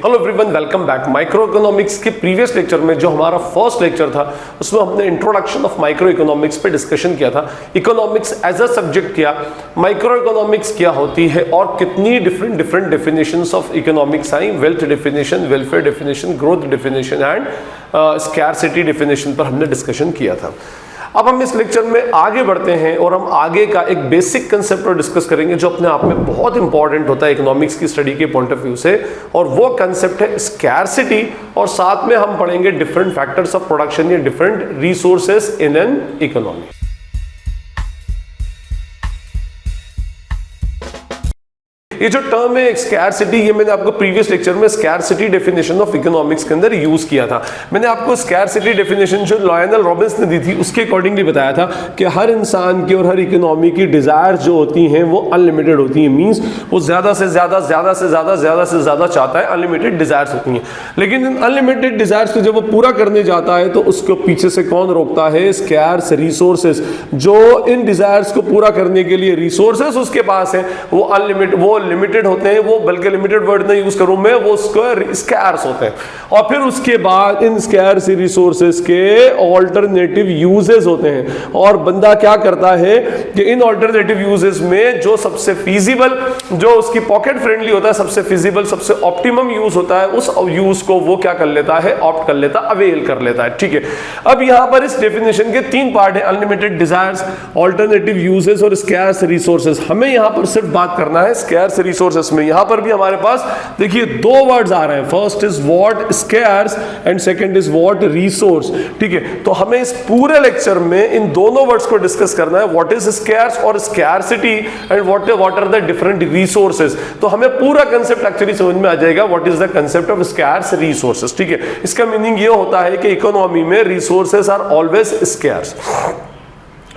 Hello everyone, welcome back. Micro economics के previous lecture में जो हमारा फर्स्ट लेक्चर था उसमें हमने इंट्रोडक्शन ऑफ माइक्रो इकोनॉमिक्स पे डिस्कशन किया था। इकोनॉमिक्स एज अ सब्जेक्ट किया, माइक्रो इकोनॉमिक्स क्या होती है और कितनी different definitions of economics I. Wealth definition, welfare definition, growth definition and scarcity definition पर हमने डिस्कशन किया था। अब हम इस लेक्चर में आगे बढ़ते हैं और हम आगे का एक बेसिक कंसेप्ट पर डिस्कस करेंगे जो अपने आप में बहुत इंपॉर्टेंट होता है इकोनॉमिक्स की स्टडी के पॉइंट ऑफ व्यू से, और वो कंसेप्ट है स्कैरसिटी। और साथ में हम पढ़ेंगे डिफरेंट फैक्टर्स ऑफ प्रोडक्शन या different resources in an economy. ये जो टर्म है स्कैरसिटी, ये मैंने आपको प्रीवियस लेक्चर में स्कैरसिटी डेफिनेशन ऑफ इकोनॉमिक्स के अंदर यूज किया था। मैंने आपको स्कैरसिटी डेफिनेशन जो लायनल रॉबिन्स ने दी थी उसके अकॉर्डिंगली बताया था कि हर इंसान की और हर इकोनॉमी की डिजायर जो होती हैं वो अनलिमिटेड होती हैं। मींस वो ज्यादा से ज्यादा चाहता है, अनलिमिटेड डिजायर्स होती हैं। लेकिन इन अनलिमिटेड डिजायर्स को जब वो पूरा करने जाता है तो उसको पीछे से कौन रोकता है? Scarce resources. जो इन डिजायर्स को पूरा करने के लिए रिसोर्सेस उसके पास है वो लिमिटेड होते हैं, वो बल्कि लिमिटेड वर्ड नहीं यूज करूं मैं, वो स्कैर्स होते हैं। और फिर उसके बाद इन स्कैर्स रिसोर्सेस के ऑल्टरनेटिव यूजेस होते हैं। और बंदा क्या करता है कि इन ऑल्टरनेटिव यूजेस में जो सबसे फीजिबल, जो उसकी पॉकेट फ्रेंडली होता है, सबसे फीजिबल, सबसे ऑप्टिमम यूज होता है, उस यूज को वो क्या कर लेता है? ऑप्ट कर लेता, अवेल कर लेता है। ठीक है, अब यहां पर इस डेफिनेशन के तीन पार्ट है: अनलिमिटेड डिजायर्स, ऑल्टरनेटिव यूजेस और स्कैर्स रिसोर्सेस। हमें यहां पर सिर्फ बात करना है स्कैर्स रिसोर्सेस में। यहां पर भी हमारे पास देखिए दो वर्ड्स आ रहे हैं, first is what scarce and second is what resource. ठीक है, तो हमें इस पूरे लेक्चर में इन दोनों वर्ड्स को डिस्कस करना है, व्हाट इज स्कैर्स और scarcity and what are the different resources. तो हमें पूरा कंसेप्ट एक्चुअली समझ में आ जाएगा, what is the concept of scarce resources. ठीक है, इसका मीनिंग ये होता है कि इकोनॉमी में resources are always scarce.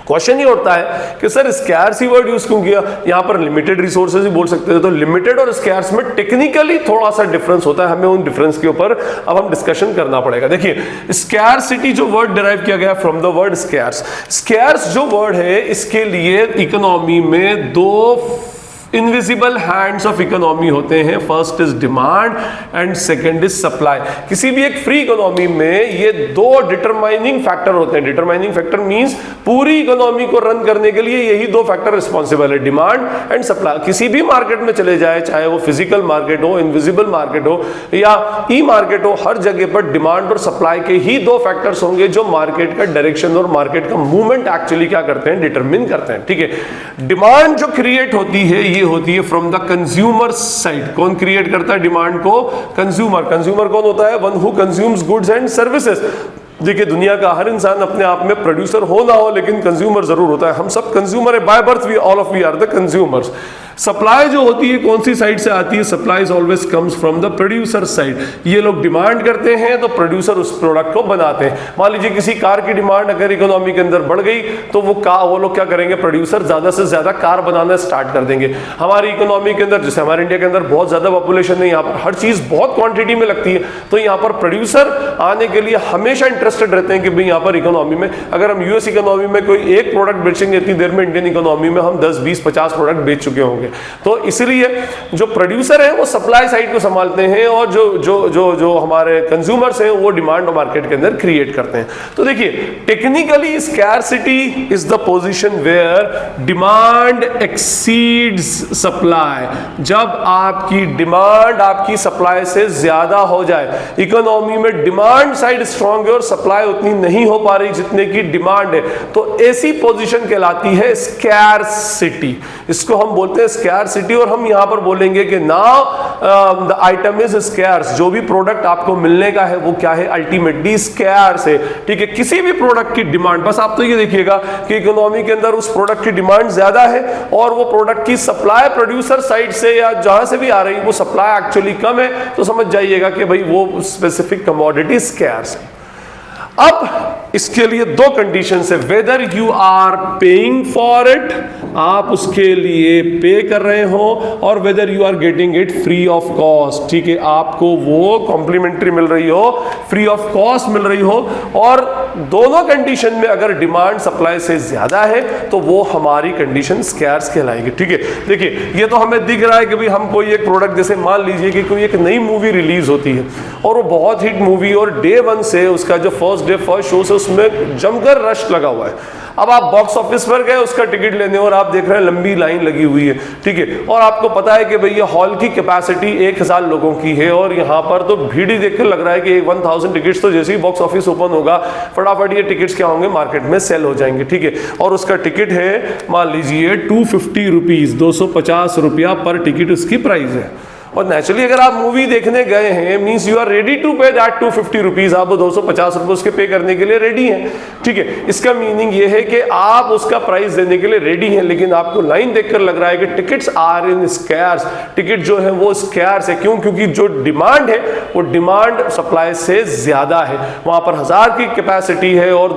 Question ये होता है कि सर स्कैर्स ही वर्ड यूज क्यों किया? यहां पर लिमिटेड रिसोर्सेज ही बोल सकते थे। तो लिमिटेड और स्कैर्स में टेक्निकली थोड़ा सा डिफरेंस होता है, हमें उन डिफरेंस के ऊपर अब हम डिस्कशन करना पड़ेगा। देखिए, स्कैरसिटी जो वर्ड डिराइव किया गया from the word scarce. Scarce जो वर्ड है, इसके लिए इकोनॉमी में दो इनविजिबल हैंड्स ऑफ इकोनॉमी होते हैं। First is demand and second is supply. किसी भी एक फ्री इकोनॉमी में ये दो डिटरमाइनिंग फैक्टर होते हैं। डिटरमाइनिंग फैक्टर मींस पूरी इकोनॉमी को रन करने के लिए यही दो फैक्टर रिस्पॉन्सिबल है, डिमांड एंड सप्लाई। किसी भी मार्केट में चले जाए, चाहे वो फिजिकल मार्केट हो, इनविजिबल मार्केट हो या ई मार्केट हो, हर जगह पर डिमांड और सप्लाई के ही दो फैक्टर्स होंगे जो मार्केट का डायरेक्शन और मार्केट का मूवमेंट एक्चुअली क्या करते हैं? डिटरमिन करते हैं। ठीक है, डिमांड जो क्रिएट होती है ये होती है फ्रॉम द कंज्यूमर साइड। कौन क्रिएट करता है डिमांड को? कंज्यूमर। कंज्यूमर कौन होता है? One who consumes goods and services. देखिए, दुनिया का हर इंसान अपने आप में प्रोड्यूसर हो ना हो, लेकिन कंज्यूमर जरूर होता है। हम सब कंज्यूमर है, by birth we all of we are the consumers. Supply जो होती है कौन सी साइड से आती है? Supply always comes from the producer side. ये लोग डिमांड करते हैं तो प्रोड्यूसर उस प्रोडक्ट को बनाते हैं। मान लीजिए किसी कार की डिमांड अगर इकोनॉमी के अंदर बढ़ गई तो वो लोग क्या करेंगे? प्रोड्यूसर ज्यादा से ज्यादा कार बनाना स्टार्ट कर देंगे। हमारी इकोनॉमी के अंदर, जैसे हमारे इंडिया के अंदर बहुत ज्यादा पॉपुलेशन है, यहाँ पर हर चीज बहुत क्वांटिटी में लगती है, तो यहाँ पर प्रोड्यूसर आने के लिए हमेशा इंटरेस्टेड रहते हैं कि भाई यहाँ पर इकोनॉमी में, अगर हम यूएस इकोनॉमी में कोई एक प्रोडक्ट बेचेंगे, इतनी देर में इंडियन इकोनॉमी में हम 10, 20, 50 प्रोडक्ट बेच चुके होंगे। तो इसलिए जो प्रोड्यूसर है वो सप्लाई साइड को संभालते हैं और जो हमारे कंज्यूमर्स हैं वो डिमांड और मार्केट के अंदर क्रिएट करते हैं। तो देखिए, technically scarcity is the position where demand exceeds supply. जब आपकी डिमांड आपकी सप्लाई से ज्यादा हो जाए, इकोनॉमी में डिमांड साइड स्ट्रांग है और सप्लाई उतनी नहीं हो पा रही जितने की डिमांड है, तो ऐसी पोजीशन कहलाती है स्कैरसिटी। इसको हम बोलते हैं स्कैरसिटी। और हम यहां पर बोलेंगे कि now the item is scarce. जो भी प्रोडक्ट आपको मिलने का है वो क्या है? अल्टीमेटली स्कैर्स है। ठीक है, किसी भी प्रोडक्ट की डिमांड, बस आप तो ये देखिएगा कि इकोनॉमी के अंदर उस प्रोडक्ट की डिमांड ज्यादा है और वो प्रोडक्ट की सप्लाई प्रोड्यूसर साइड से या जहां से भी आ रही है वो सप्लाई एक्चुअली कम है, तो समझ जाइएगा कि भाई वो स्पेसिफिक कमोडिटी स्कैर्स है। अब इसके लिए दो कंडीशन है, whether you are paying for it, आप उसके लिए पे कर रहे हो, और whether you are getting it free of cost, ठीक है, आपको वो कॉम्प्लीमेंट्री मिल रही हो, फ्री ऑफ कॉस्ट मिल रही हो, और दोनों कंडीशन में अगर डिमांड सप्लाई से ज्यादा है तो वो हमारी कंडीशन स्कैर्स कहलाएगी, ठीक है। देखिए ये तो हमें दिख रहा है कि भाई हम कोई एक प्रोडक्ट, जैसे मान लीजिए कि कोई एक नई मूवी रिलीज होती है और वो बहुत हिट मूवी, और डे वन से उसका जो फर्स्ट डे फर्स्ट शो से उसमें जमकर रश लगा हुआ है। अब आप बॉक्स ऑफिस पर गए उसका टिकट लेने और आप देख रहे हैं लंबी लाइन लगी हुई है, ठीक है, और आपको पता है कि भाई ये हॉल की कैपेसिटी 1000 लोगों की है, और यहाँ पर तो भीड़ ही देखकर लग रहा है कि 1000 टिकट्स तो जैसे ही बॉक्स ऑफिस ओपन होगा फटाफट ये टिकट्स क्या होंगे, मार्केट में सेल हो जाएंगे, ठीक है। और उसका टिकट है मान लीजिए 250 रुपीज, 250 रुपया पर टिकट उसकी प्राइस है। और नेचुरली अगर आप मूवी देखने गए हैं means you are ready to pay that 250 rupees, आप 250 रुपए उसके पे करने के लिए रेडी हैं, ठीक है। इसका मीनिंग ये है कि आप उसका प्राइस देने के लिए रेडी हैं, लेकिन आपको लाइन देखकर लग रहा है कि tickets are in scarce, ticket जो है वो स्कैर्स है। क्यों? क्योंकि जो डिमांड है वो डिमांड सप्लाई से ज्यादा है। वहां पर 1000 की कैपेसिटी है और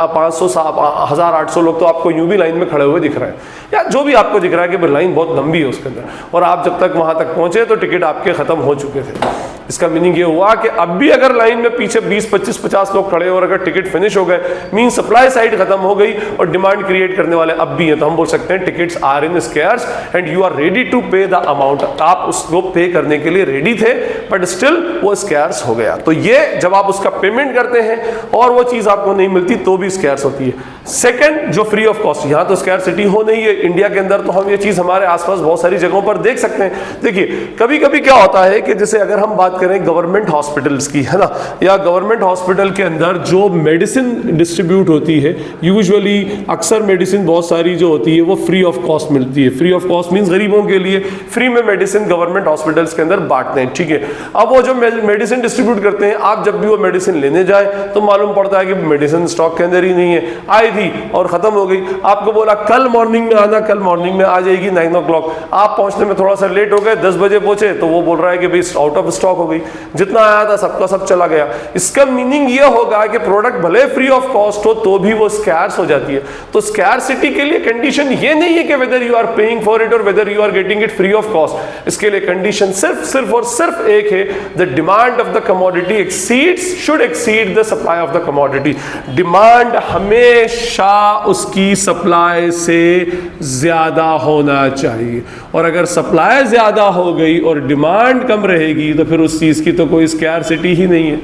500 1800 लोग तो आपको यूं भी लाइन में खड़े हुए दिख रहे हैं, या जो भी आपको दिख रहा है कि लाइन बहुत लंबी है उसके अंदर, और आप जब तक वहां तक पहुंचे तो टिकट आपके खत्म हो चुके थे। इसका मीनिंग ये हुआ कि अब भी अगर लाइन में पीछे 20 25 50 लोग खड़े और अगर टिकट फिनिश हो गए मीन सप्लाई साइड खत्म हो गई और डिमांड क्रिएट करने वाले अब भी हैं, तो हम बोल सकते हैं tickets are in scarce and you are ready to pay the amount. आप उसको पे करने के लिए रेडी थे बट स्टिल वो स्कैर्स हो गया। तो ये जब आप उसका पेमेंट करते हैं और वो चीज आपको नहीं मिलती तो भी स्कैर्स होती है। सेकंड जो फ्री ऑफ कॉस्ट, यहां तो स्कैर्सिटी हो नहीं है इंडिया के अंदर, तो हम ये चीज हमारे आसपास बहुत सारी जगहों पर देख सकते हैं। देखिए कभी कभी क्या होता है कि जैसे अगर हम बात करें गवर्नमेंट हॉस्पिटल्स की, है ना, या गवर्नमेंट हॉस्पिटल के अंदर जो मेडिसिन डिस्ट्रीब्यूट होती है, यूजुअली अक्सर मेडिसिन बहुत सारी जो होती है वो फ्री ऑफ कॉस्ट मिलती है। फ्री ऑफ कॉस्ट मींस गरीबों के लिए फ्री में मेडिसिन गवर्नमेंट हॉस्पिटल्स के अंदर बांटते हैं, ठीक है। अब वो जो मेडिसिन डिस्ट्रीब्यूट करते हैं, आप जब भी वो मेडिसिन लेने जाए तो मालूम पड़ता है कि मेडिसिन स्टॉक के अंदर ही नहीं है, आई थी और खत्म हो गई। आपको बोला कल मॉर्निंग में आना, कल मॉर्निंग में आ जाएगी 9 o'clock, आप पहुंचने में थोड़ा सा लेट हो गए, 10 बजे पहुंचे तो वो बोल रहा है कि भाई आउट ऑफ स्टॉक हो गई, जितना आया था सबका सब चला गया। इसका मीनिंग ये होगा कि प्रोडक्ट भले फ्री ऑफ कॉस्ट हो तो भी वो स्कैर्स हो जाती है। तो स्कैर्सिटी के लिए कंडीशन ये नहीं है कि whether you are paying for it और whether you are getting it free of cost. इसके लिए कंडीशन सिर्फ और सिर्फ एक है, the demand of the commodity exceeds should exceed the supply of the commodity. Demand हमेशा उसकी सप्लाई से ज्यादा होना चाहिए, और अगर सप्लाई ज्यादा हो गई और डिमांड कम रहेगी तो फिर उस चीज की तो कोई स्कैर्सिटी ही नहीं है,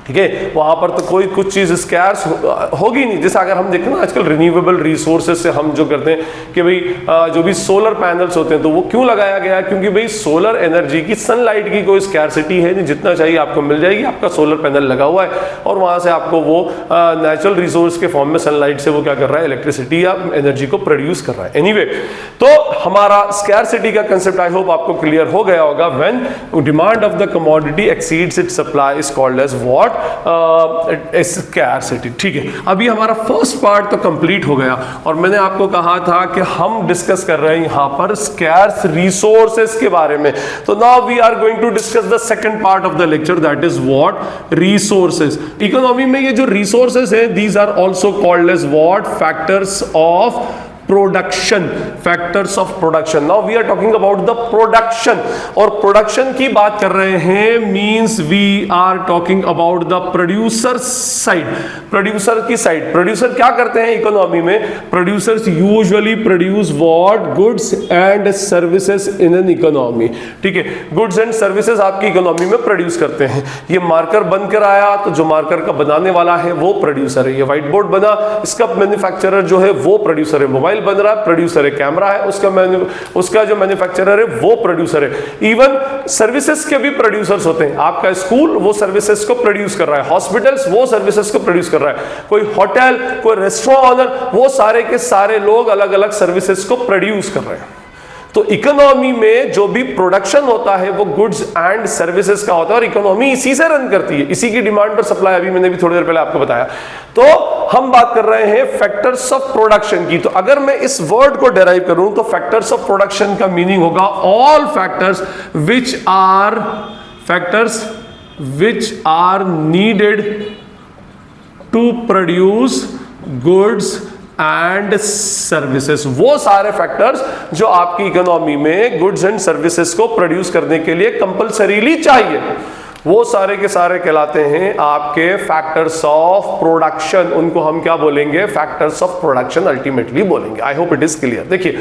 ठीक है। वहां पर तो कोई कुछ चीज स्कैर्स होगी नहीं। जैसे अगर हम देखें ना आजकल रिन्यूएबल रिसोर्सेज से हम जो करते हैं कि भाई जो भी सोलर पैनल्स होते हैं तो वो क्यों लगाया गया, क्योंकि भाई सोलर एनर्जी की सनलाइट की कोई स्कैर्सिटी है नहीं, जितना चाहिए आपको मिल जाएगी। आपका सोलर पैनल लगा हुआ है और वहां से आपको वो नेचुरल रिसोर्स के फॉर्म में सनलाइट से वो क्या कर रहा है, इलेक्ट्रिसिटी या एनर्जी को प्रोड्यूस कर रहा है। एनीवे, तो हमारा स्कैर्सिटी का कंसेप्ट आई होप आपको क्लियर हो गया होगा। When demand of the commodity exceeds its supply is called as what, scarcity, ठीक है। अभी हमारा फर्स्ट पार्ट तो कंप्लीट हो गया और मैंने आपको कहा था कि हम डिस्कस कर रहे हैं यहां पर स्कैर्स रिसोर्सेज के बारे में। तो now we are going to discuss the second part of the lecture, that is what, resources. Economy में ये जो रिसोर्सेज हैं, these are also called as what, factors of production, factors of production. Now we are talking about the production, और production की बात कर रहे हैं means we are talking about the producer side, producer की साइड। प्रोड्यूसर क्या करते हैं इकोनॉमी में? Producers usually produce what, goods and services in an economy, ठीक है। गुड्स एंड सर्विसेज आपकी इकोनॉमी में प्रोड्यूस करते हैं। ये मार्कर बनकर आया तो जो मार्कर का बनाने वाला है वो प्रोड्यूसर है। ये व्हाइट बोर्ड बना, इसका मैन्युफैक्चरर जो है वो प्रोड्यूसर है। मोबाइल बन रहा है, प्रोड्यूसर है। कैमरा है, उसका जो मैन्युफैक्चरर है वो प्रोड्यूसर है। इवन सर्विसेज के भी प्रोड्यूसर्स होते हैं। आपका स्कूल वो सर्विसेज को प्रोड्यूस कर रहा है, हॉस्पिटल्स वो सर्विसेज को प्रोड्यूस कर रहा है, कोई होटल, कोई रेस्टोरेंट ऑनर, वो सारे के सारे लोग अलग अलग सर्विसेज को प्रोड्यूस कर रहे हैं। तो इकोनॉमी में जो भी प्रोडक्शन होता है वो गुड्स एंड सर्विसेज का होता है और इकोनॉमी इसी से रन करती है, इसी की डिमांड और सप्लाई। अभी मैंने भी थोड़ी देर पहले आपको बताया। तो हम बात कर रहे हैं फैक्टर्स ऑफ प्रोडक्शन की। तो अगर मैं इस वर्ड को डेराइव करूं तो फैक्टर्स ऑफ प्रोडक्शन का मीनिंग होगा all factors which are needed to produce goods and services. वो सारे फैक्टर्स जो आपकी इकोनॉमी में गुड्स एंड सर्विसेज को प्रोड्यूस करने के लिए कंपल्सरीली चाहिए, वो सारे के सारे कहलाते हैं आपके फैक्टर्स ऑफ प्रोडक्शन। उनको हम क्या बोलेंगे? फैक्टर्स ऑफ प्रोडक्शन अल्टीमेटली बोलेंगे। आई होप इट इज क्लियर। देखिए,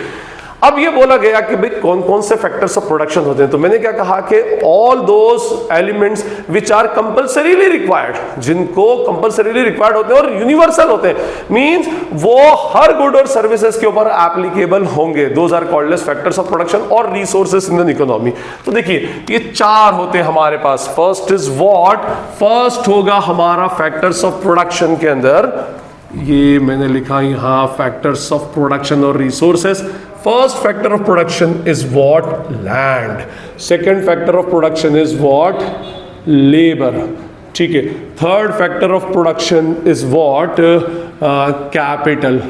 अब ये बोला गया कि भाई कौन कौन से फैक्टर्स ऑफ प्रोडक्शन होते हैं, तो मैंने क्या कहा कि all those elements which are compulsorily required, जिनको कंपल्सरीली रिक्वायर्ड होते हैं और यूनिवर्सल होते हैं, मींस वो हर गुड और सर्विसेज के ऊपर एप्लीकेबल होंगे। Those are called as factors of production और रिसोर्सेज इन द इकोनॉमी। तो देखिए, ये चार होते हैं हमारे पास। First is what? फर्स्ट होगा हमारा फैक्टर्स ऑफ प्रोडक्शन के अंदर, ये मैंने लिखा यहां फैक्टर्स ऑफ प्रोडक्शन और resources. First factor of production is what? Land. Second factor of production is what? Labor. ठीक है. Third factor of production is what? Capital.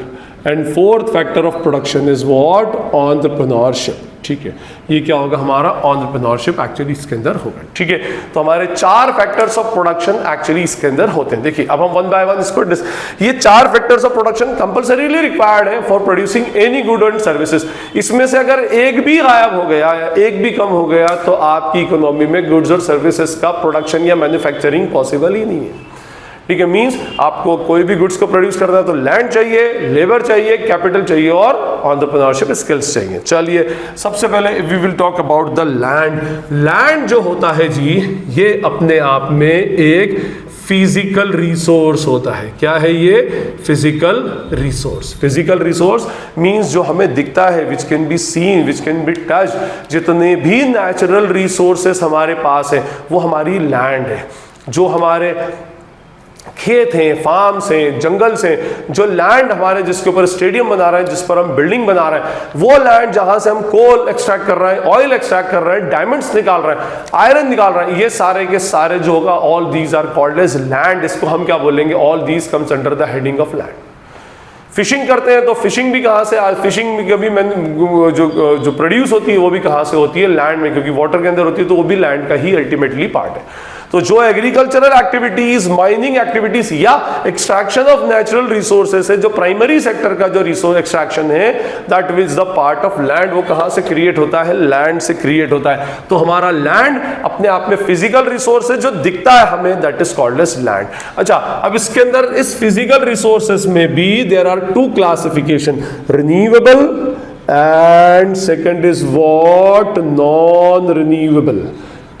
And fourth factor of production is what? Entrepreneurship. ठीक है, ये क्या होगा हमारा? Entrepreneurship actually इसके अंदर होगा। ठीक है, तो हमारे चार फैक्टर्स ऑफ प्रोडक्शन एक्चुअली इसके अंदर होते हैं। देखिए, अब हम वन बाय वन इसको ये चार factors of production compulsorily required है for producing any good and services. इसमें से अगर एक भी गायब हो गया या एक भी कम हो गया तो आपकी इकोनॉमी में गुड्स और सर्विसेज का प्रोडक्शन या मैन्युफैक्चरिंग पॉसिबल ही नहीं है। ठीक है, मींस आपको कोई भी गुड्स को प्रोड्यूस करना है तो लैंड चाहिए, लेबर चाहिए, कैपिटल चाहिए और एंटरप्रेन्योरशिप स्किल्स चाहिए। चलिए, सबसे पहले we will talk about the land. Land जो होता है जी, ये अपने आप में एक फिजिकल रिसोर्स होता है। क्या है ये? Physical resource. Physical resource means जो हमें दिखता है, which can be seen, which can be touch. जितने भी नेचुरल रिसोर्सेस हमारे पास है वो हमारी लैंड है। जो हमारे खेत हैं, फार्म्स हैं, जंगल्स हैं, जो लैंड हमारे जिसके ऊपर स्टेडियम बना रहे हैं, जिस पर हम बिल्डिंग बना रहे हैं, वो लैंड जहां से हम कोल एक्सट्रैक्ट कर रहे हैं, ऑयल एक्सट्रैक्ट कर रहे हैं, डायमंड्स निकाल रहे हैं, आयरन निकाल रहे हैं, ये सारे के सारे जो होगा all these are called as land. इसको हम क्या बोलेंगे? All these comes under the heading of land. Fishing करते हैं तो फिशिंग भी कहाँ से? फिशिंग भी कभी जो प्रोड्यूस होती है वो भी कहाँ से होती है? लैंड में, क्योंकि वाटर के अंदर होती है तो वो भी लैंड का ही अल्टीमेटली पार्ट है। तो जो एग्रीकल्चरल एक्टिविटीज, माइनिंग एक्टिविटीज या एक्सट्रैक्शन ऑफ नेचुरल रिसोर्सेस है, जो प्राइमरी सेक्टर का जो रिसोर्स एक्सट्रैक्शन है, that is the part of land. वो कहाँ से क्रिएट होता है? लैंड से क्रिएट होता है। तो हमारा लैंड अपने आप में फिजिकल रिसोर्स है जो दिखता है हमें, that is called as land. अच्छा, अब इसके अंदर इस फिजिकल रिसोर्सेस में भी there are two classification, renewable and second is what? Non renewable.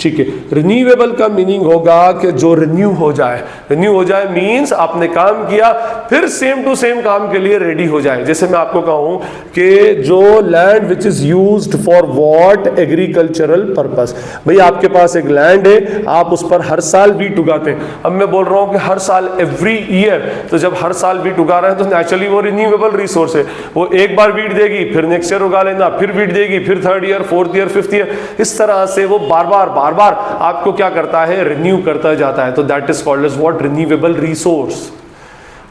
ठीक है, रिन्यूएबल का मीनिंग होगा कि जो रिन्यू हो जाए। रिन्यू हो जाए मींस आपने काम किया फिर सेम टू सेम काम के लिए रेडी हो जाए। जैसे मैं आपको कहूं कि जो land which is used for what? Agricultural purpose. भाई आपके पास एक लैंड है, आप उस पर हर साल वीट उगाते हैं। अब मैं बोल रहा हूं कि हर साल, एवरी ईयर, तो जब हर साल वीट उगा रहे हैं तो नेचुरली वो रिन्यूएबल रिसोर्स है। वो एक बार वीट देगी, फिर नेक्स्ट ईयर उगा लेना, फिर वीट देगी, फिर third year, fourth year, fifth year, इस तरह से वो बार बार आपको क्या करता है? रिन्यू करता जाता है। तो that is called as what? Renewable resource.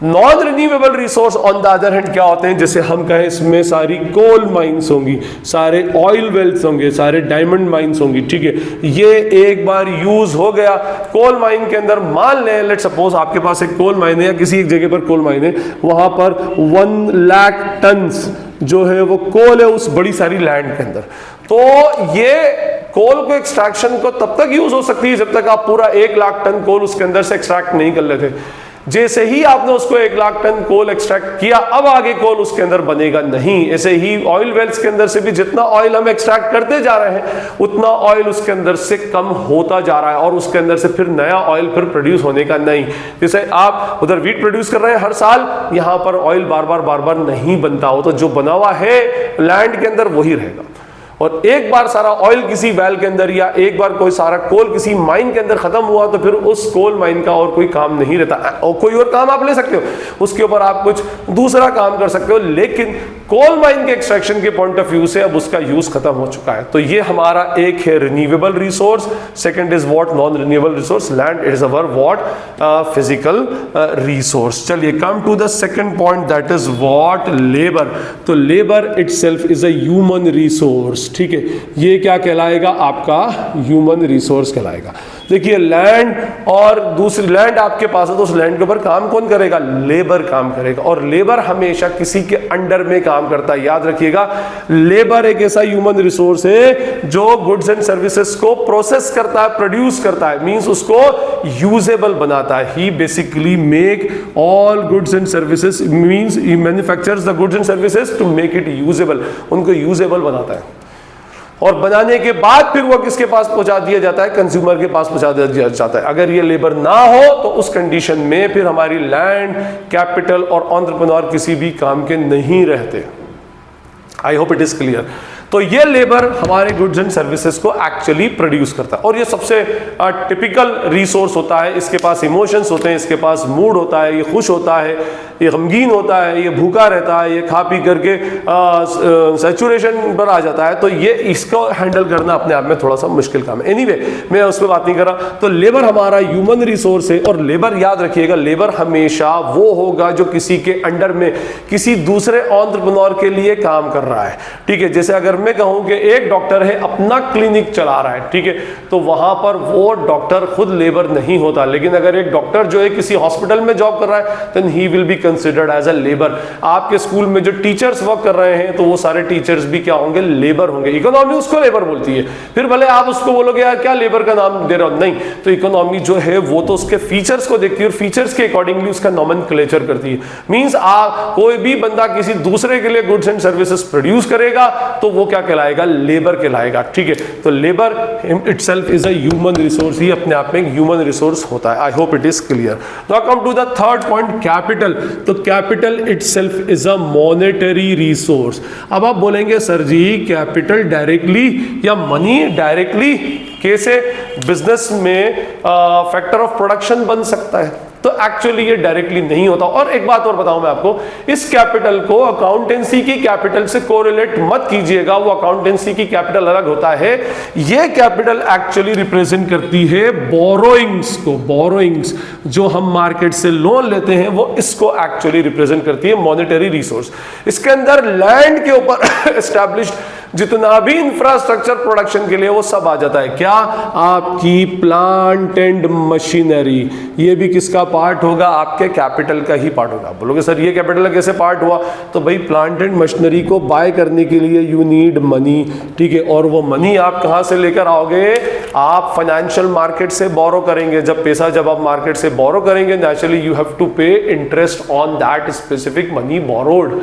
Non renewable resource on the other hand क्या होते हैं? जैसे हम कहें इसमें सारी कोल माइंस होंगी, सारे ऑयल वेल्स होंगे, सारे डायमंड माइंस होंगी। ठीक है, ये एक बार यूज हो गया। कोल माइन के अंदर मान लें, लेट सपोज आपके पास एक कोल माइन है या किसी एक जगह पर कोल माइन है, वहां पर 1 लाख टन्स जो है वो कोल है उस बड़ी सारी लैंड के अंदर। तो ये कोल को एक्सट्रैक्शन को तब तक यूज हो सकती है जब तक आप पूरा 1 लाख टन कोल उसके अंदर से एक्सट्रैक्ट नहीं कर लेते। जैसे ही आपने उसको 1 लाख टन कोल एक्सट्रैक्ट किया, अब आगे कोल उसके अंदर बनेगा नहीं। ऐसे ही ऑयल वेल्स के अंदर से भी जितना ऑयल हम एक्सट्रैक्ट करते जा रहे हैं उतना ऑयल उसके अंदर से कम होता जा रहा है और उसके अंदर से फिर नया ऑयल फिर प्रोड्यूस होने का नहीं। जैसे आप उधर वीट प्रोड्यूस कर रहे हैं हर साल, यहां पर ऑयल बार बार नहीं बनता हो, तो जो बना हुआ है लैंड के अंदर वही रहेगा। और एक बार सारा ऑयल किसी वेल के अंदर या एक बार कोई सारा कोल किसी माइन के अंदर खत्म हुआ तो फिर उस कोल माइन का और कोई काम नहीं रहता। और कोई और काम आप ले सकते हो, उसके ऊपर आप कुछ दूसरा काम कर सकते हो, लेकिन कोल माइन के एक्सट्रैक्शन के पॉइंट ऑफ व्यू से अब उसका यूज खत्म हो चुका है। तो ये हमारा एक है renewable resource, second is what? Non renewable resource. Land is our what? Physical resource. चलिए, come to the second point, that is what? Labour. तो labour itself is a human resource. Services, ठीक है, ये क्या कहलाएगा आपका ह्यूमन रिसोर्स कहलाएगा। देखिए लैंड और दूसरी लैंड आपके पास है तो उस लैंड के ऊपर काम कौन करेगा, लेबर काम करेगा, और लेबर हमेशा किसी के अंडर में काम करता है। याद रखिएगा लेबर एक ऐसा ह्यूमन रिसोर्स है जो गुड्स एंड सर्विसेज को प्रोसेस करता है, प्रोड्यूस करता है, मींस उसको यूजेबल बनाता है। He basically make all goods and services, means he manufactures the goods and services to make it usable, उनको यूजेबल बनाता है, और बनाने के बाद फिर वो किसके पास पहुंचा दिया जाता है, कंज्यूमर के पास पहुंचा दिया जाता है। अगर ये लेबर ना हो तो उस कंडीशन में फिर हमारी लैंड, कैपिटल और एंटरप्रेन्योर किसी भी काम के नहीं रहते। आई होप इट इज क्लियर। तो ये लेबर हमारे गुड्स एंड सर्विसेज को एक्चुअली प्रोड्यूस करता है, और ये सबसे टिपिकल रिसोर्स होता है। इसके पास इमोशंस होते हैं, इसके पास मूड होता है, ये खुश होता है, ये गमगीन होता है, ये भूखा रहता है, ये खा पी करके सैचुरेशन पर आ जाता है। तो ये इसको हैंडल करना अपने आप में थोड़ा सा मुश्किल काम है। एनीवे मैं उस पर बात नहीं कर रहा। तो लेबर हमारा ह्यूमन रिसोर्स है, और लेबर याद रखिएगा लेबर हमेशा वो होगा जो किसी के अंडर में किसी दूसरे एंटरप्रेन्योर के लिए काम कर रहा है, ठीक है। जैसे अगर मैं कहूं कि एक डॉक्टर है अपना क्लिनिक चला रहा है, ठीक है, तो वहां पर वो डॉक्टर खुद लेबर नहीं होता, लेकिन अगर एक डॉक्टर जो है किसी हॉस्पिटल में जॉब कर रहा है then he will be considered as a labour. आपके स्कूल में जो टीचर्स वर्क कर रहे हैं तो वो सारे टीचर्स भी क्या होंगे, लेबर होंगे। इकोनॉमी उसको लेबर बोलती है, फिर भले आप उसको बोलोगे यार क्या लेबर का नाम दे रहा हो, नहीं, तो इकोनॉमी जो है वो तो उसके फीचर्स को देखती है और फीचर्स के अकॉर्डिंगली उसका नॉमेनक्लेचर करती है। मींस कोई भी बंदा किसी दूसरे के लिए गुड्स एंड सर्विसेज प्रोड्यूस करेगा तो वो क्या कहलाएगा, लेबर कहलाएगा, ठीक है। तो labour itself is a human resource, ही अपने आप में एक ह्यूमन रिसोर्स होता है। I hope it is clear. Now come to the third point, capital. तो capital itself is a monetary resource. अब आप बोलेंगे सर जी कैपिटल डायरेक्टली या मनी डायरेक्टली कैसे बिजनेस में फैक्टर ऑफ प्रोडक्शन बन सकता है? तो एक्चुअली ये डायरेक्टली नहीं होता। और एक बात और बताऊं मैं आपको, इस कैपिटल को अकाउंटेंसी की कैपिटल से कोरिलेट मत कीजिएगा, वो अकाउंटेंसी की कैपिटल अलग होता है। ये कैपिटल एक्चुअली रिप्रेजेंट करती है बोरोइंग्स को, बोरोइंग्स जो हम मार्केट से लोन लेते हैं वो इसको एक्चुअली रिप्रेजेंट करती है, मॉनेटरी रिसोर्स। इसके अंदर लैंड के ऊपर एस्टैब्लिश्ड जितना भी इंफ्रास्ट्रक्चर प्रोडक्शन के लिए वो सब आ जाता है। क्या? आपकी प्लांट एंड मशीनरी, ये भी किसका पार्ट होगा? आपके कैपिटल का ही पार्ट होगा। बोलोगे सर ये कैपिटल का कैसे पार्ट हुआ? तो भाई प्लांट एंड मशीनरी को बाय करने के लिए यू नीड मनी, ठीक है, और वो मनी आप कहां से लेकर आओगे? आप फाइनेंशियल मार्केट से बोरो करेंगे। जब आप मार्केट से बोरो करेंगे naturally you have to pay interest on that specific money borrowed.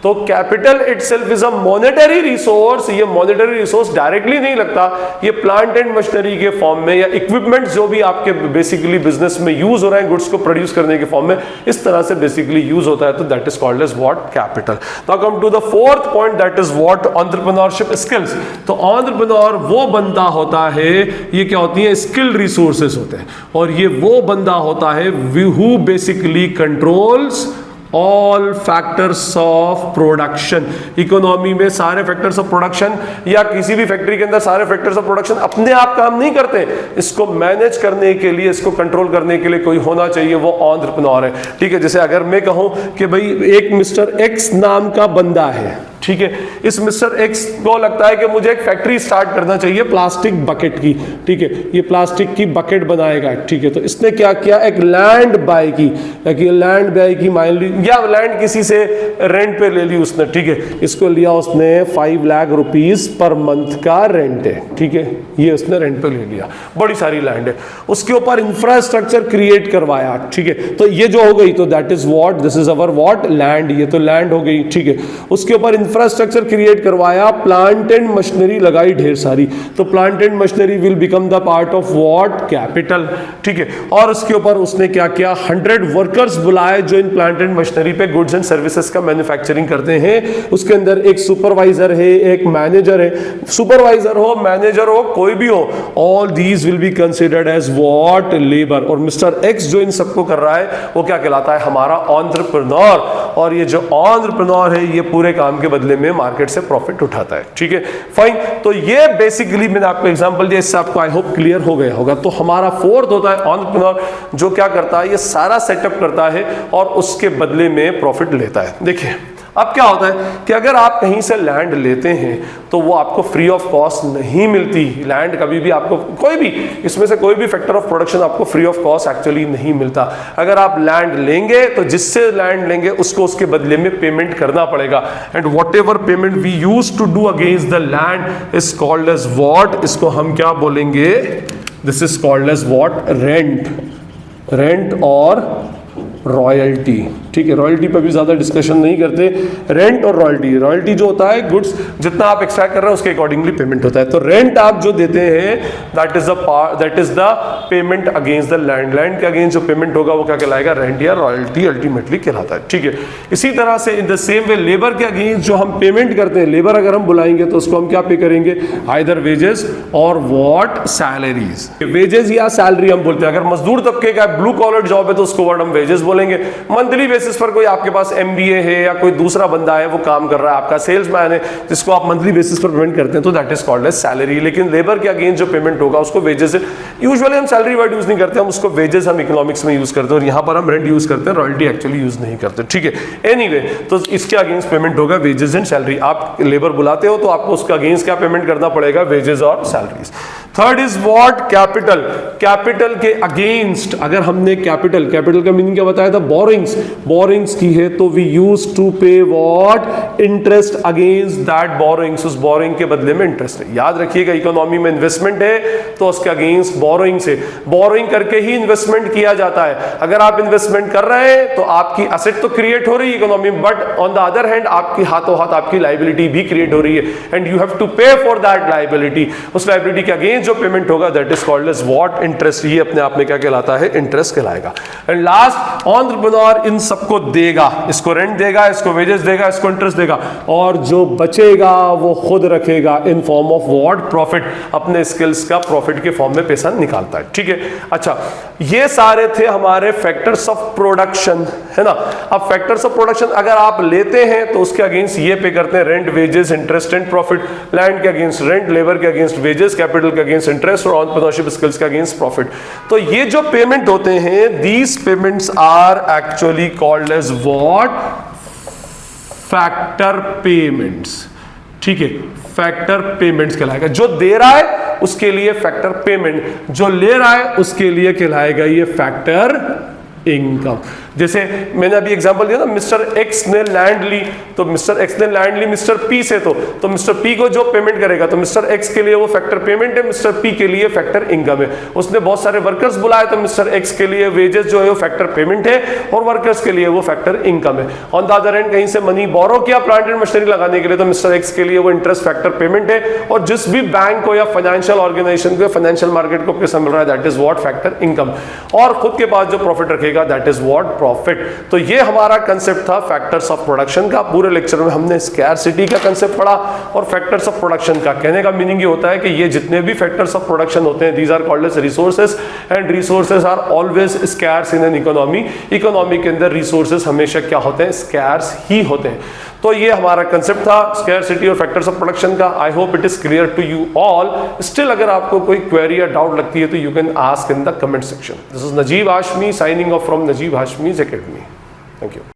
तो capital itself is a monetary resource. ये मॉनेटरी रिसोर्स डायरेक्टली नहीं लगता, ये प्लांट एंड मशीनरी के फॉर्म में या इक्विपमेंट जो भी आपके बेसिकली बिजनेस में यूज हो रहे हैं गुड्स को प्रोड्यूस करने के फॉर्म में, इस तरह से बेसिकली यूज होता है। तो that is called as what? Capital. Now come to the fourth point, that is what? Entrepreneurship skills. तो एंटरप्रेन्योर वो बंदा होता है, ये क्या होती है? स्किल्ड रिसोर्सेज होते हैं, और ये वो बंदा होता है who basically controls all factors of production. Economy में सारे फैक्टर्स ऑफ प्रोडक्शन या किसी भी फैक्ट्री के अंदर सारे फैक्टर्स ऑफ प्रोडक्शन अपने आप काम नहीं करते। इसको मैनेज करने के लिए, इसको कंट्रोल करने के लिए कोई होना चाहिए, वो एंटरप्रेन्योर है, ठीक है। जैसे अगर मैं कहूं कि भाई एक मिस्टर एक्स नाम का बंदा है, ठीक है, इस मिस्टर एक्स को लगता है कि मुझे एक फैक्ट्री स्टार्ट करना चाहिए प्लास्टिक बकेट की, ठीक है, ये प्लास्टिक की बकेट बनाएगा, ठीक है। तो इसने क्या किया? एक लैंड बाय की, लैंड बाय की, मान ली, या लैंड किसी से रेंट पे ले ली उसने, ठीक है, इसको लिया उसने 5 लाख रुपीस पर मंथ का रेंट है, ठीक है, ये उसने रेंट पे ले लिया, बड़ी सारी लैंड है, उसके ऊपर इंफ्रास्ट्रक्चर क्रिएट करवाया, ठीक है। तो ये जो हो गई, तो that is what? This is our what? Land. ये तो लैंड हो गई, ठीक है। उसके ऊपर इंफ्रास्ट्रक्चर क्रिएट करवाया, प्लांट एंड मशीनरी लगाई ढेर सारी, तो plant and machinery will become the part of what? Capital, ठीक है। और उसके ऊपर उसने क्या किया? 100 वर्कर्स बुलाए जो इन प्लांट एंड मशीनरी पे गुड्स एंड सर्विसेज का मैन्युफैक्चरिंग करते हैं। उसके अंदर एक सुपरवाइजर है, एक मैनेजर है, सुपरवाइजर हो, मैनेजर हो, कोई भी हो, all these will be considered as what? Labour. और मिस्टर एक्स जो इन सबको कर रहा है वो क्या कहलाता है? हमारा एंटरप्रेन्योर। और ये जो एंटरप्रेन्योर है ये पूरे काम के बदले में मार्केट से प्रॉफिट उठाता है, ठीक है, फाइन। तो ये बेसिकली मैंने आपको एग्जांपल दिया, इससे आपको आई होप क्लियर हो गया होगा। तो हमारा फोर्थ होता है एंटरप्रेन्योर, जो क्या करता है? ये सारा सेटअप करता है और उसके बदले में प्रॉफिट लेता है। देखिए अब क्या होता है कि अगर आप कहीं से लैंड लेते हैं तो वो आपको फ्री ऑफ कॉस्ट नहीं मिलती। लैंड कभी भी आपको कोई भी इसमें से कोई भी फैक्टर ऑफ प्रोडक्शन आपको फ्री ऑफ कॉस्ट एक्चुअली नहीं मिलता। अगर आप लैंड लेंगे तो जिससे लैंड लेंगे उसको उसके बदले में पेमेंट करना पड़ेगा। And whatever payment we use to do against the land is called as what, इसको हम क्या बोलेंगे, this is called as what, rent, rent और रॉयल्टी। ठीक है, रॉयल्टी पर भी ज्यादा डिस्कशन नहीं करते। रेंट और रॉयल्टी, रॉयल्टी जो होता है गुड्स जितना आप एक्सट्रैक्ट कर रहे हैं उसके अकॉर्डिंगली पेमेंट होता है। तो रेंट आप जो देते हैं that is the payment against the land. Land के अगेंस्ट जो पेमेंट होगा वो क्या कहलाएगा, रेंट या रॉयल्टी अल्टीमेटली कहलाता है। ठीक है, इसी तरह से in the same way labour के अगेंस्ट जो हम पेमेंट करते हैं, लेबर अगर हम बुलाएंगे तो उसको हम क्या पे करेंगे, आइदर वेजेस और व्हाट, सैलरीज। वेजेस या सैलरी हम बोलते हैं। अगर मजदूर तबके का ब्लू कॉलर जॉब है तो उसको वर्ड हम वेजेस बोलेंगे। मंथली बेसिस पर कोई आपके पास एमबीए है या कोई दूसरा बंदा है वो काम कर रहा है, आपका सेल्समैन है जिसको आप मंथली बेसिस पर पेमेंट करते हैं, तो that is called as salary. लेकिन लेबर के अगेंस्ट जो पेमेंट होगा उसको वेजेस है। यूजुअली हम सैलरी वर्ड यूज नहीं करते, हम उसको वेजेस हम इकोनॉमिक्स में यूज करते हैं और यहां पर हम रेंट यूज करते हैं, रॉयल्टी एक्चुअली यूज नहीं करते। ठीक है, एनीवे तो इसके अगेंस्ट पेमेंट होगा वेजेस एंड सैलरी। आप लेबर बुलाते हो तो आपको उसके अगेंस्ट क्या पेमेंट करना पड़ेगा, वेजेस और salaries. Third is what, capital. Capital के अगेंस्ट अगर हमने कैपिटल, कैपिटल का मीनिंग क्या बताया था, बोरिंग्स, बोरिंग्स की है तो वी यूज टू पे what, interest against that borings. उस बोरिंग के बदले में इंटरेस्ट है। याद रखिएगा इकोनॉमी में इन्वेस्टमेंट है तो उसके अगेंस्ट बोरिंग से, बोरिंग करके ही इन्वेस्टमेंट किया जाता है। अगर आप इन्वेस्टमेंट कर रहे हैं तो आपकी एसेट तो क्रिएट हो रही है इकोनॉमी में, but on the other hand आपकी हाथों हाथ आपकी लाइबिलिटी भी क्रिएट हो रही है and you have to pay for that liability. उस लाइबिलिटी के अगेंस्ट जो पेमेंट होगा that is called as what, interest. ये अपने आप में क्या कहलाता है, इंटरेस्ट कहलाएगा। एंड लास्ट, एंटरप्रेन्योर इन सबको देगा, इसको रेंट देगा, इसको वेजेस देगा, इसको इंटरेस्ट देगा और जो बचेगा वो खुद रखेगा in form of what, profit. अपने स्किल्स का प्रॉफिट के फॉर्म में पैसा निकालता है। ठीक है, अच्छा ये सारे थे हमारे फैक्टर्स ऑफ प्रोडक्शन, है ना। अब फैक्टर्स ऑफ प्रोडक्शन अगर आप लेते हैं तो उसके अगेंस्ट ये पे करते हैं, rent, wages, interest and profit. Land के अगेंस्ट रेंट, लेबर के अगेंस्ट वेजेस, कैपिटल के अगेंस्ट इंटरेस्ट और एंटरप्रेन्योरशिप स्किल्स के अगेंस्ट प्रॉफिट। तो ये जो पेमेंट होते हैं, these payments are actually called as what, factor payments. ठीक है, फैक्टर पेमेंट्स कहलाएगा। जो दे रहा है उसके लिए फैक्टर पेमेंट, जो ले रहा है उसके लिए कहलाएगा ये फैक्टर इनकम। जैसे मैंने अभी एग्जांपल दिया ना, मिस्टर एक्स ने लैंड ली तो मिस्टर एक्स ने लैंड ली मिस्टर पी से, तो मिस्टर पी को जो पेमेंट करेगा तो मिस्टर एक्स के लिए वो फैक्टर पेमेंट है, मिस्टर पी के लिए फैक्टर इनकम है। उसने बहुत सारे वर्कर्स बुलाए तो मिस्टर एक्स के लिए वेजेस जो है वो फैक्टर पेमेंट है और वर्कर्स के लिए वो फैक्टर इनकम है। ऑन द अदर हैंड कहीं से मनी बोरो किया प्लांट एंड मशीनरी लगाने के लिए तो मिस्टर एक्स के लिए वो इंटरेस्ट फैक्टर पेमेंट है और जिस भी बैंक को या फाइनेंशियल ऑर्गेनाइजेशन को, फाइनेंशियल मार्केट को पैसा मिल रहा है that is what, factor income. और खुद के पास जो प्रॉफिट रखेगा दैट इज व्हाट, प्रॉफिट। तो ये हमारा कंसेप्ट था फैक्टर्स ऑफ प्रोडक्शन का। पूरे लेक्चर में हमने स्कैरसिटी का कंसेप्ट पढ़ा और फैक्टर्स ऑफ प्रोडक्शन का। कहने का मीनिंग ये होता है कि ये जितने भी फैक्टर्स ऑफ प्रोडक्शन होते हैं, these are called as resources and resources are always scarce in an economy. Economy के अंदर रिसोर्सेज हमेशा क्या होते हैं, स्कैर्स ही होते हैं। तो ये हमारा कंसेप्ट था स्कैरसिटी और फैक्टर्स ऑफ प्रोडक्शन का। I hope it is clear to you all. Still अगर आपको कोई क्वेरी या डाउट लगती है तो you can ask in the comment section. This is Najeeb Hashmi signing off from Najeeb Hashmi's academy. Thank you.